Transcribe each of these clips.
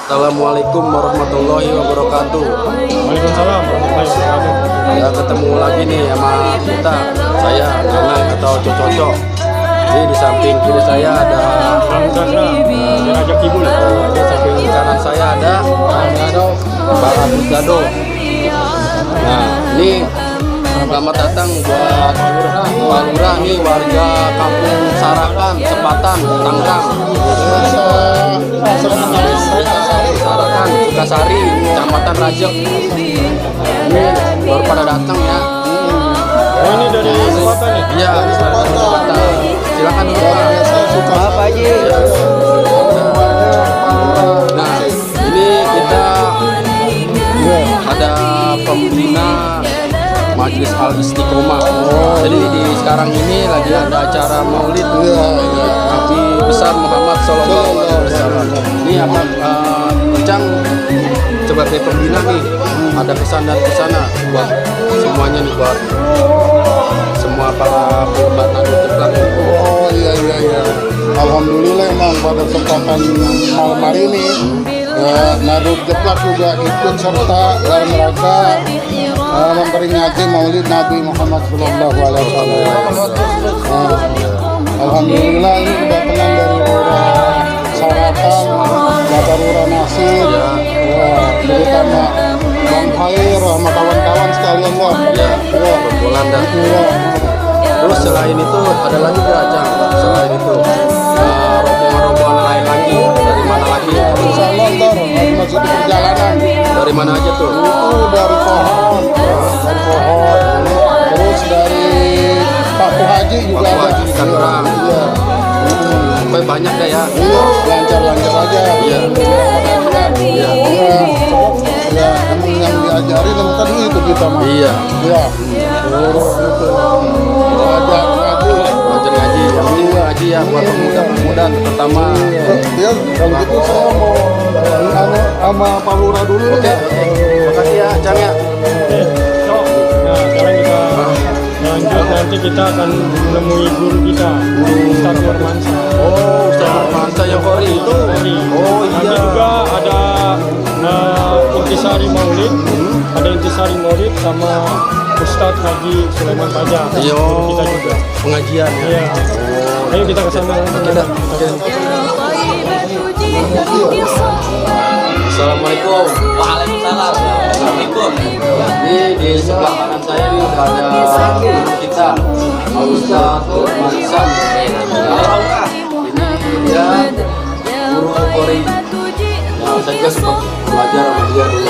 Assalamualaikum warahmatullahi wabarakatuh. Waalaikumsalam warahmatullahi wabarakatuh. Ya, ketemu lagi nih sama kita. Saya Nanang atau Cocok. Ini di samping kiri saya ada Raja Kibul. di samping kanan saya ada Pak Agus Dado. Nah, ini selamat datang buat Pak Lurah nih, warga Kampung Sarakan, Sepatan, Tangerang. Sarakan, Sukasari, Kecamatan Rajek. Ini baru pada datang ya. Oh, ini dari Sepatan nih? Iya, Sepatan. Silakan dulu Pak. Apa aja? Ya. Nah, ini kita ada pembina Majelis Al Istiqomah. Jadi di sekarang ini lagi ada acara Maulid Nabi besar Muhammad Sallallahu Alaihi Wasallam. Ini apa? Ujang sebagai pembina nih, ada pesan dan kesana buat semuanya nih, buat semua para perubat Nahdlatul Ulama. Oh iya. Alhamdulillah emang pada kesempatan malam hari ini Nahdlatul Jeplak juga ikut serta dalam rangka memperingati Maulid Nabi Muhammad Sallallahu Alaihi Wasallam. Alhamdulillah ini kedatangan dari Lurah Sarakan, Bapak Lurah Nasir, terutama Bang Khair sama kawan-kawan sekalian lah. Bulan dan terus selain itu ada lagi nggak Cang? Selain itu rombongan-rombongan lain lagi dari mana lagi? Insya Allah ntar masih di perjalanan. Dari mana aja tuh? Itu dari pohon, terus dari Paku Haji juga Paku ada. Haji di Tangerang. Iya. Sampai banyak deh ya. Iya, lancar-lancar aja. Iya. Iya. Ya, emang yang diajarin emang tadi itu kita mah. Iya. Iya. Terus itu belajar ngaji. Belajar ngaji, yang penting ngaji ya buat pemuda-pemuda terutama. Ya, kalau gitu saya mau sama Pak Lurah dulu. Oke. Makasih ya Cang ya. Nah, sekarang kita lanjut, nanti kita akan menemui guru kita, Ustadz Nurmansa. Oh, Ustaz Nurmansa yang Kori itu. Oh Nanti iya. juga ada intisari Maulid, ada intisari Maulid sama Ustadz Haji Sulaiman Paja. Iya. Guru kita juga. Pengajian ya. Iya. Ayo kita ke sana. Assalamualaikum. Waalaikumsalam. Assalamualaikum. Ini di sebelah kanan saya nih udah ada guru kita, Ustaz Nurmansa. Ini dia guru Kori. Nah, saya juga sempat belajar sama dia dulu.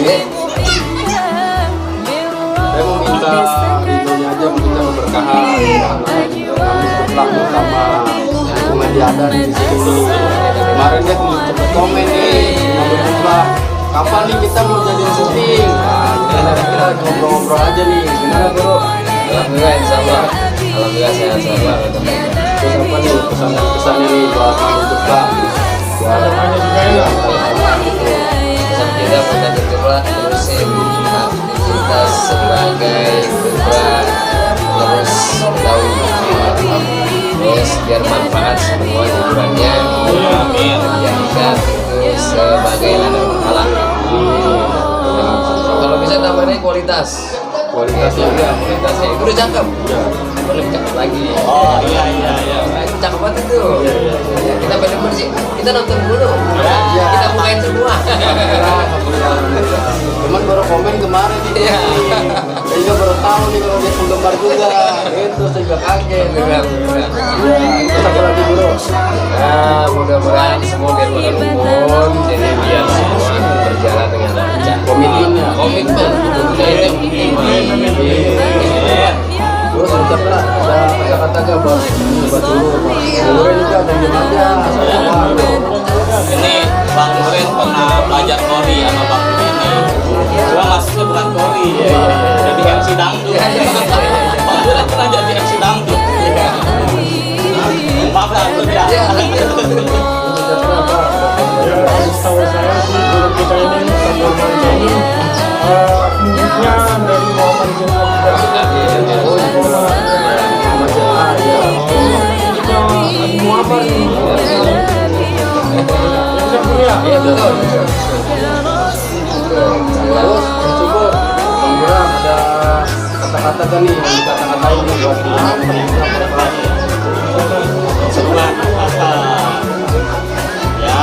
Ini saya mau minta ridhonya aja, mau minta keberkahan sama lingkungan dia ada di sini. Kemarin dia cepet komen nih, kapan nih kita mau jadi syuting? Kita ngobrol-ngobrol aja nih, gimana bro? Alhamdulillah, insyaallah. Alhamdulillah sehat semua. Terus apa nih pesan dan kesannya nih buat Nahdlatul Ulama? Pesan kita pada terjebak terusin aktivitas sebagai putra terus tahu terus biar manfaat semua hiburannya. Amin. Yang kita itu sebagai ladang alam. Kalau bisa tambahnya kualitas. Kualitasnya Ya, kualitasnya itu udah cakep. Boleh cakep lagi. Oh iya. Cakep banget itu. Ya, kita pengen bersih. Kita nonton dulu. Iya. Kita bukain semua. Cuman baru komen kemarin nih. Iya. Saya juga baru tahu nih kalau dia penggemar juga. Itu saya juga kaget. Benar. Terus apa lagi bro? Nah, mudah-mudahan semua biar pada rukun, jadi biar semua berjalan dengan lancar. Komitmennya. Komitmen itu yang penting. Terus ucaplah ada kata-kata gak buat dulu, dulu juga dan aja. Ini Bang Nurin pernah belajar Kori sama Bang ini. Cuma masuknya bukan Kori, jadi MC dangdut. Bang Nurin pernah jadi MC dangdut. Maaf lah, ya. Ya, setahu saya sih guru kita ini Ustadz Nurmansa ini muridnya dari Muhammad Jenab juga. Muhammad nih. bisa kuliah. Iya betul. Terus syukur Bang Bram ada kata-kata kan nih yang dikata-katain nih buat Sebuah kata ya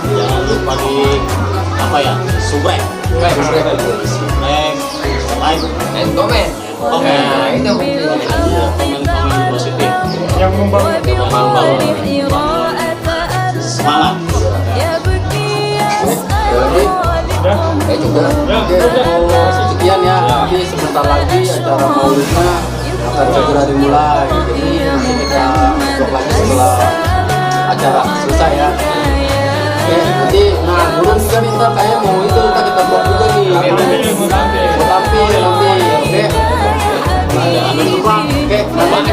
jangan lupa di apa ya subrek like And comment. Nah, itu komen positif Yang membangun. semangat. Udah. juga. Ya, Oke, udah. sekian ya. Nanti sebentar lagi acara maulidnya akan segera dimulai. Jadi nanti kita besok lagi setelah acara selesai ya. Oke, nanti nah belum juga nih ntar kayak mau itu kita buat juga nih. Mau tampil nanti. Oke. Oke, mantap.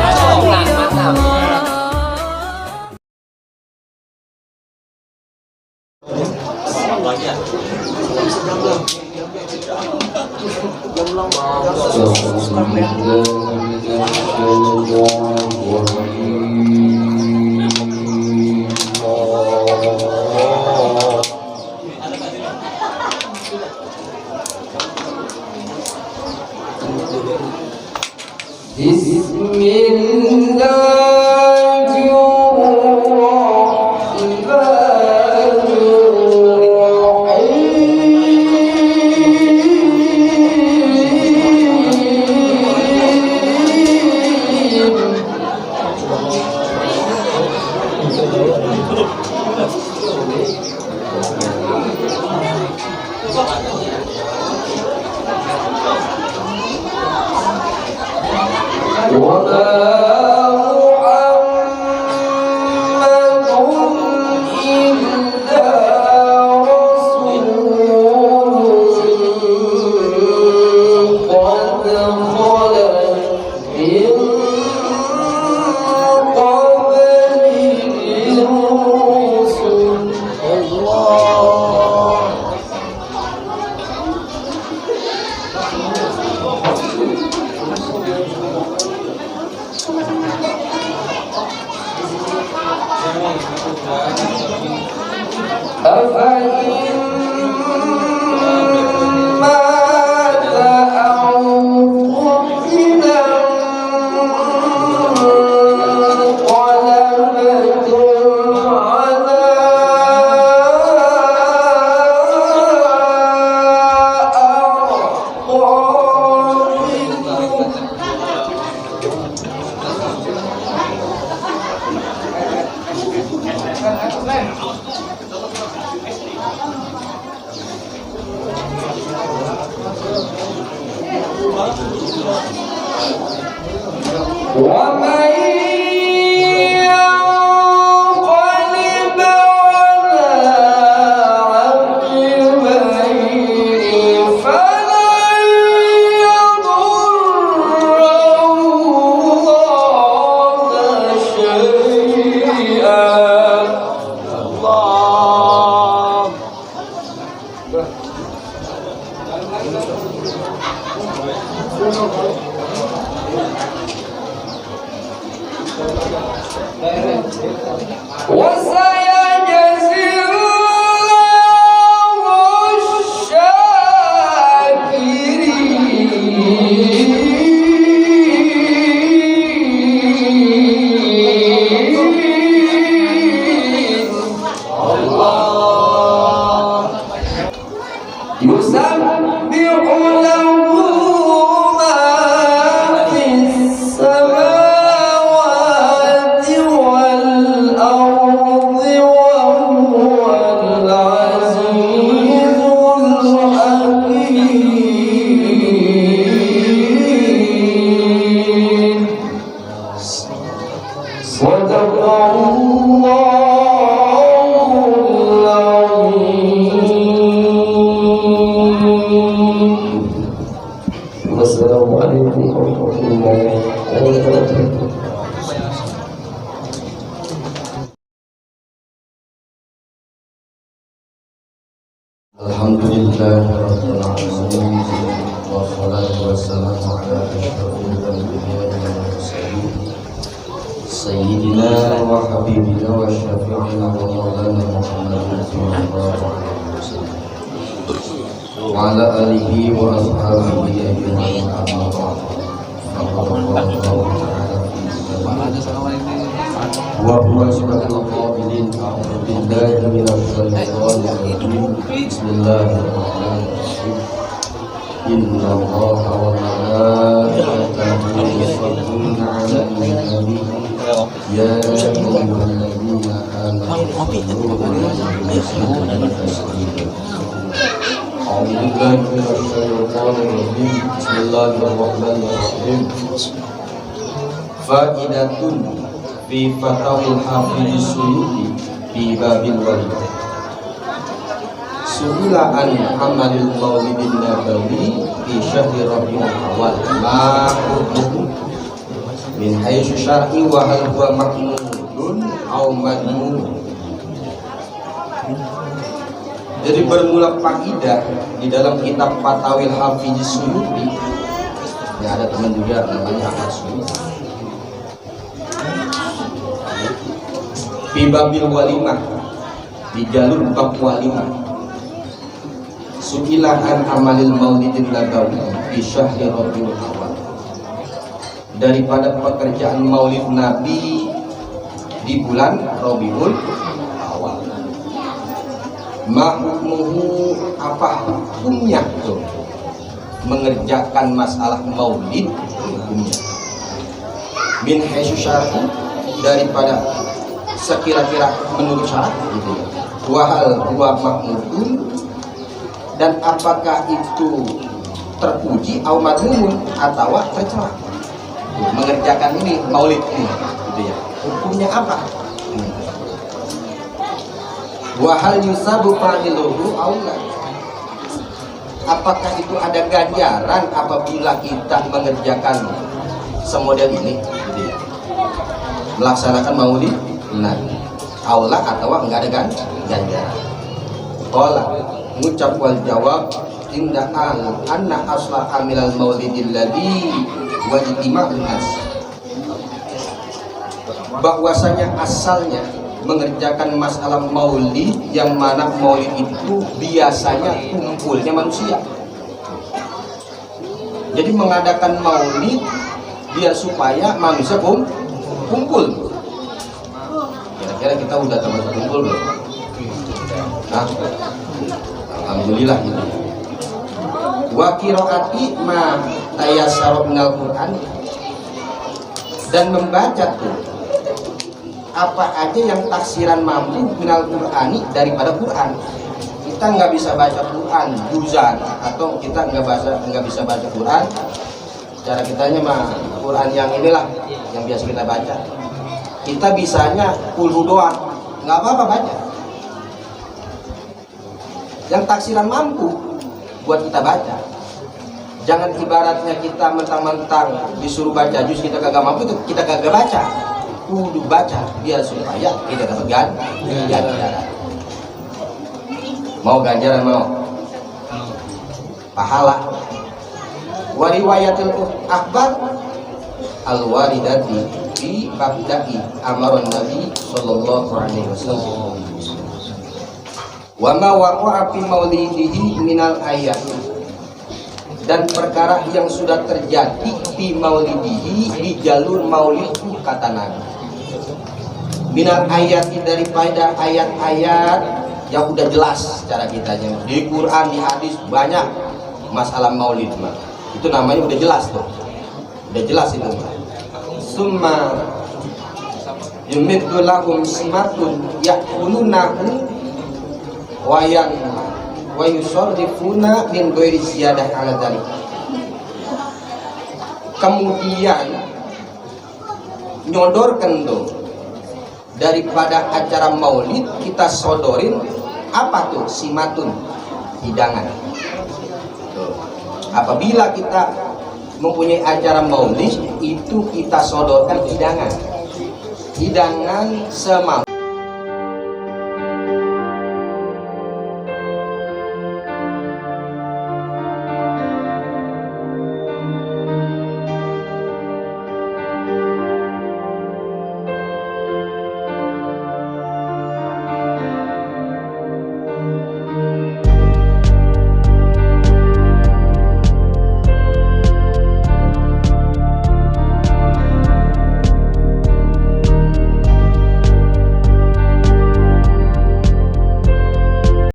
سيدنا وحبيبنا وشفيعنا ومولانا محمد صلى الله عليه وسلم وعلى آله وأصحابه أجمعين أما بعد فقد قال الله تعالى في كتابه وهو أشرف القائلين أعوذ بالله من الشيطان الرجيم بسم الله الرحمن الرحيم إن الله وملائكته يصلون على النبي يا أيها الذين آمنوا صلوا عليه وسلموا تسليما أعوذ بالله من الشيطان الرجيم بسم الله الرحمن الرحيم فائدة في فتاوى الحافظ السيوطي في باب الولد Su'ila an amalil maulidin nabawi fi syahri rabiul awal ma hukum min haitsu syar'i wa hal huwa mahmudun aw madmun. Jadi bermula faedah di dalam kitab Fatawil Hafiz Suyuti. Ya, ada teman juga namanya Ahmad Suyuti. Fi babil walimah, di jalur bab walimah. Su'ilahan amalil maulidin nabawi fi syahri rabiul awal, daripada pekerjaan maulid nabi di bulan Rabiul Awal. Ma hukmuhu, apa hukumnya tuh mengerjakan masalah maulid, hukumnya min haitsu syar'i, daripada sekira-kira menurut syara gitu ya. Wa hal huwa mahmudun, dan apakah itu terpuji atau madmun atau tercela mengerjakan ini maulid ini gitu ya. Hukumnya apa? Wa hal yusabu fa'iluhu aw la, apakah itu ada ganjaran apabila kita mengerjakan semodel ini gitu ya, melaksanakan maulid nabi aula atau enggak ada ganjaran. Qala, ngucap wal jawab inda anna asla amilal maulidil ladhi wajtima'un nas, bahwasanya asalnya mengerjakan masalah maulid yang mana maulid itu biasanya kumpulnya manusia. Jadi mengadakan maulid biar supaya manusia kumpul. Kira-kira kita udah termasuk kumpul belum? Nah, alhamdulillah. Wa qiraati ma tayassara minal Qur'an, dan membaca tuh apa aja yang tafsiran mampu minal Qur'ani, daripada Qur'an. Kita nggak bisa baca Qur'an juzan, atau kita nggak bisa baca Qur'an cara kitanya mah Qur'an yang inilah yang biasa kita baca. Kita bisanya kulhu doang, nggak apa-apa baca. Yang taksiran mampu buat kita baca. Jangan ibaratnya kita mentang-mentang disuruh baca juz kita kagak mampu, itu kita kagak baca. Kudu baca biar supaya kita dapat ganjaran. Mau ganjaran, mau pahala. Wa riwayatul akhbar al-waridati fi babda'i amaran Nabi sallallahu alaihi wasallam. Wa ma waqa'a fi maulidihi minal ayat, dan perkara yang sudah terjadi di maulidihi, di jalur maulid kata Nabi. Minal ayat, daripada ayat-ayat yang udah jelas secara kitanya di Quran, di hadis banyak masalah maulid mah. Itu namanya udah jelas tuh. Udah jelas itu mah. Summa yumiddu lahum simatun ya'kulunahu wa yusarrifuna min ghairi ziyadah ala dzalik. Kemudian nyodorkan tuh daripada acara maulid, kita sodorin apa tuh? Simatun, hidangan tuh. Apabila kita mempunyai acara maulid, itu kita sodorkan hidangan semampu